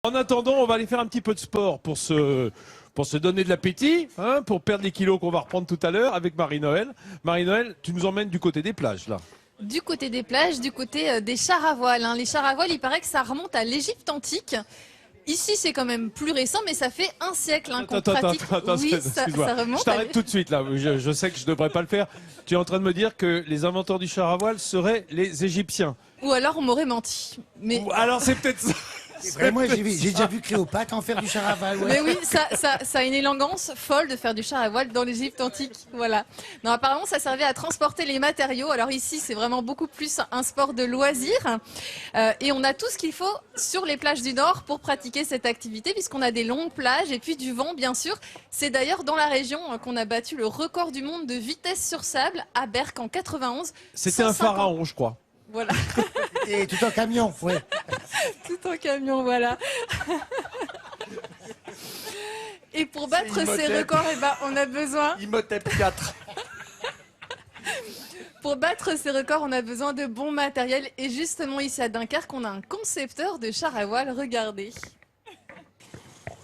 En attendant, on va aller faire un petit peu de sport pour se donner de l'appétit, hein, pour perdre les kilos qu'on va reprendre tout à l'heure avec Marie-Noël. Marie-Noël, tu nous emmènes du côté des plages, là. Du côté des plages, du côté des chars à voile. Les chars à voile, il paraît que ça remonte à l'Égypte antique. Ici, c'est quand même plus récent, mais ça fait un siècle qu'on pratique. Oui, ça remonte. Je t'arrête tout de suite, là. Je sais que je ne devrais pas le faire. Tu es en train de me dire que les inventeurs du char à voile seraient les Égyptiens. Ou alors, on m'aurait menti. Mais... Alors, c'est peut-être ça. Moi, j'ai déjà vu Cléopâtre en faire du char à voile. Ouais. Mais oui, ça a une élégance folle de faire du char à voile dans l'Égypte antique. Voilà. Non, apparemment, ça servait à transporter les matériaux. Alors ici, c'est vraiment beaucoup plus un sport de loisir. Et on a tout ce qu'il faut sur les plages du Nord pour pratiquer cette activité, puisqu'on a des longues plages et puis du vent, bien sûr. C'est d'ailleurs dans la région qu'on a battu le record du monde de vitesse sur sable à Berck en 91. C'était un pharaon, je crois. Voilà. Et tout en camion, ouais. Tout en camion, voilà. Et pour battre ces records, eh ben, on a besoin... Imhotep 4. Pour battre ces records, on a besoin de bon matériel. Et justement, ici à Dunkerque, on a un concepteur de char à voile. Regardez.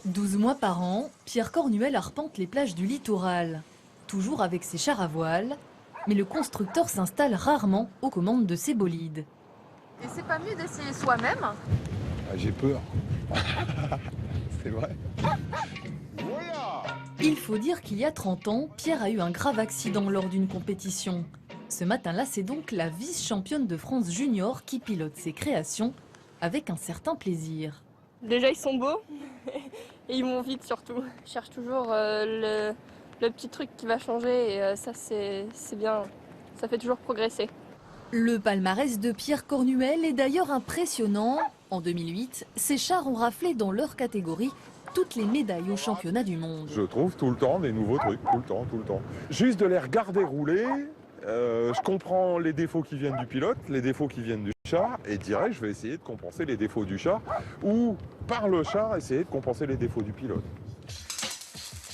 12 mois par an, Pierre Cornuel arpente les plages du littoral. Toujours avec ses chars à voile, mais le constructeur s'installe rarement aux commandes de ses bolides. Et c'est pas mieux d'essayer soi-même? J'ai peur. C'est vrai. Il faut dire qu'il y a 30 ans, Pierre a eu un grave accident lors d'une compétition. Ce matin-là, c'est donc la vice-championne de France junior qui pilote ses créations avec un certain plaisir. Déjà, ils sont beaux et ils vont vite surtout. Je cherche toujours le petit truc qui va changer et ça, c'est bien. Ça fait toujours progresser. Le palmarès de Pierre Cornuel est d'ailleurs impressionnant. En 2008, ses chars ont raflé dans leur catégorie toutes les médailles au championnat du monde. Je trouve tout le temps des nouveaux trucs, tout le temps. Juste de les regarder rouler, je comprends les défauts qui viennent du pilote, les défauts qui viennent du char, et direct, je vais essayer de compenser les défauts du char, ou par le char, essayer de compenser les défauts du pilote.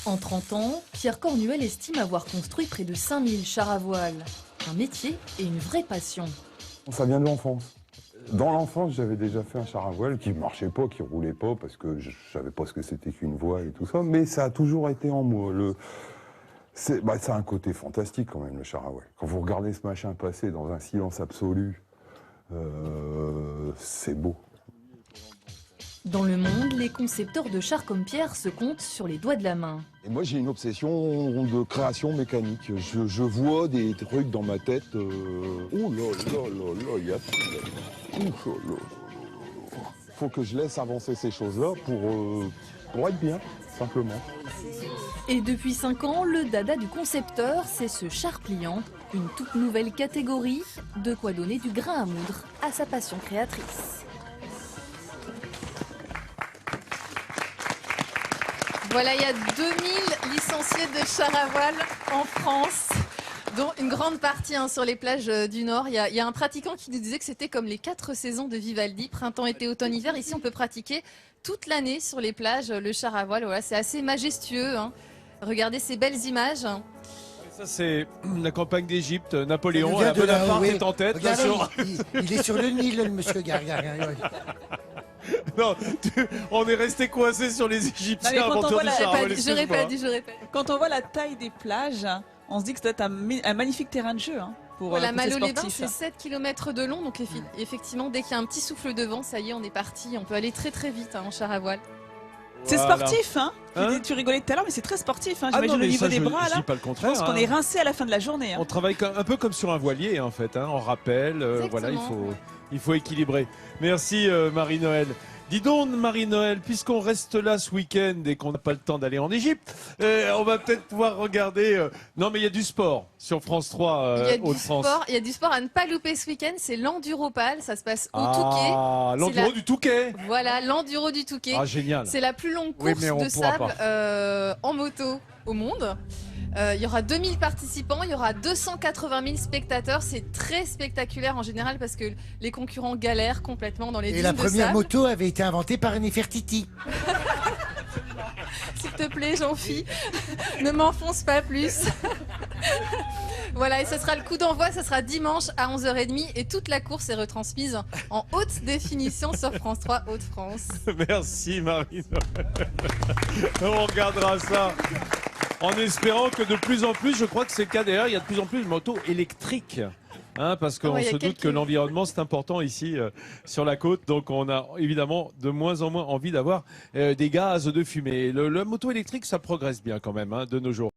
En 30 ans, Pierre Cornuel estime avoir construit près de 5000 chars à voile. Un métier et une vraie passion. Ça vient de l'enfance. Dans l'enfance, j'avais déjà fait un char à voile qui ne marchait pas, qui ne roulait pas, parce que je ne savais pas ce que c'était qu'une voile et tout ça, mais ça a toujours été en moi. Ça a un côté fantastique quand même, le char à voile. Quand vous regardez ce machin passer dans un silence absolu, c'est beau. Dans le monde, les concepteurs de chars comme Pierre se comptent sur les doigts de la main. Et moi, j'ai une obsession de création mécanique. Je vois des trucs dans ma tête. Oh là là là là, il y a tout. Faut que je laisse avancer ces choses-là pour être bien, simplement. Et depuis 5 ans, le dada du concepteur, c'est ce char pliant, une toute nouvelle catégorie, de quoi donner du grain à moudre à sa passion créatrice. Voilà, il y a 2000 licenciés de char à voile en France, dont une grande partie sur les plages du Nord. Il y a un pratiquant qui nous disait que c'était comme les 4 saisons de Vivaldi, printemps, été, automne, hiver. Ici, on peut pratiquer toute l'année sur les plages le char à voile. Voilà, c'est assez majestueux. Regardez ces belles images. Ça, c'est la campagne d'Égypte. Napoléon, Bonaparte est en tête. Regardez, il est sur le Nil, le monsieur Gargare. Non, on est resté coincé sur les Égyptiens avant de faire du char à voile. Je répète. Quand on voit la taille des plages, on se dit que c'est un magnifique terrain de jeu pour la ces Malo-les-Bains, sportifs. c'est 7 km de long. Donc effectivement, dès qu'il y a un petit souffle de vent, ça y est, on est parti. On peut aller très très vite en char à voile. C'est Voilà. sportif, tu rigolais tout à l'heure, mais c'est très sportif. J'imagine le niveau des bras, je là. dis pas le Je contraire. pense qu'on est rincé à la fin de la journée. On travaille un peu comme sur un voilier, en fait. On rappelle, voilà, il faut équilibrer. Merci Marie-Noël. Dis donc Marie-Noël, puisqu'on reste là ce week-end et qu'on n'a pas le temps d'aller en Égypte, on va peut-être pouvoir regarder... Non mais il y a du sport sur France 3 Hauts-de-France. Il y a du sport à ne pas louper ce week-end, c'est l'Enduropal, ça se passe au Touquet. Ah, l'enduro du Touquet. Voilà, l'Enduro du Touquet. Ah, génial. C'est la plus longue course de sable en moto au monde. Il y aura 2000 participants, il y aura 280 000 spectateurs. C'est très spectaculaire en général parce que les concurrents galèrent complètement dans les dunes de sable. Et la première moto avait été inventée par Nefertiti. S'il te plaît, Jean-Phi, ne m'enfonce pas plus. Voilà, et ce sera le coup d'envoi, ce sera dimanche à 11h30 et toute la course est retransmise en haute définition sur France 3 Hauts-de-France. Merci Marine. On regardera ça. En espérant que de plus en plus, je crois que c'est le cas d'ailleurs, il y a de plus en plus de motos électriques. Parce qu'on se doute que l'environnement c'est important ici sur la côte, donc on a évidemment de moins en moins envie d'avoir des gaz de fumée. Le moto électrique ça progresse bien quand même de nos jours.